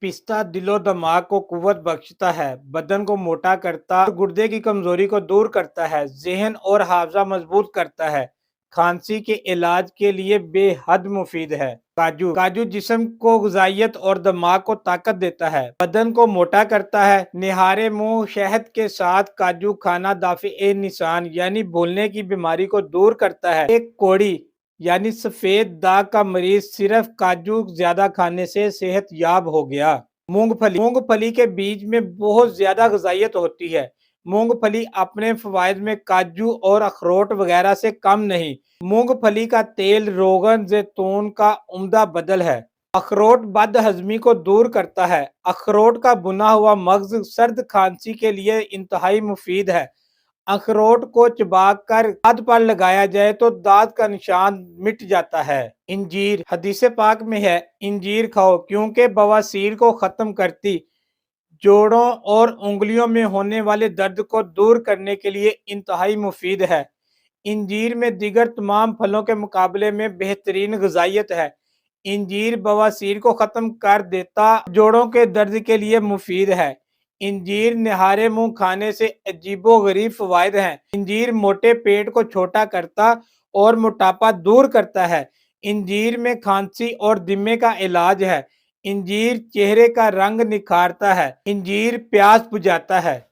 पिस्ता दिलो दिमाग को कुव्वत बख्शता है, बदन को मोटा करता और गुर्दे की कमजोरी को दूर करता है, ज़हन और हाफजा मजबूत करता है। खांसी के इलाज के लिए बेहद मुफीद है। काजू काजू जिस्म को ग़िज़ाइयत और दिमाग को ताकत देता है, बदन को मोटा करता है। निहारे मुंह शहद के साथ काजू खाना दाफ़े निशान यानी भूलने की बीमारी को दूर करता है। एक कोड़ी यानी सफेद दाग का मरीज सिर्फ काजू ज्यादा खाने से सेहत याब हो गया। मूंगफली मूंगफली के बीज में बहुत ज्यादा ग़िज़ाइयत होती है। मूंगफली अपने फवाइद में काजू और अखरोट वगैरह से कम नहीं। मूंगफली का तेल रोगन जैतून का उम्दा बदल है। अखरोट बदहजमी को दूर करता है। अखरोट का भुना हुआ मगज सर्द खांसी के लिए इंतहाई मुफीद है। अखरोट को चबाकर दांत पर लगाया जाए तो दांत का निशान मिट जाता है। इंजीर हदीस पाक में है, इंजीर खाओ क्योंकि बवासीर को खत्म करती, जोड़ों और उंगलियों में होने वाले दर्द को दूर करने के लिए इंतहाई मुफीद है। इंजीर में दीगर तमाम फलों के मुकाबले में बेहतरीन ग़िज़ाइयत है। इंजीर बवासीर को ख़त्म कर देता, जोड़ों के दर्द के लिए मुफीद है। इंजीर निहारे मुंह खाने से अजीबो गरीब फ़वाइद हैं। इंजीर मोटे पेट को छोटा करता और मोटापा दूर करता है। इंजीर में खांसी और दिम्मे का इलाज है। इंजीर चेहरे का रंग निखारता है। इंजीर प्यास बुझाता है।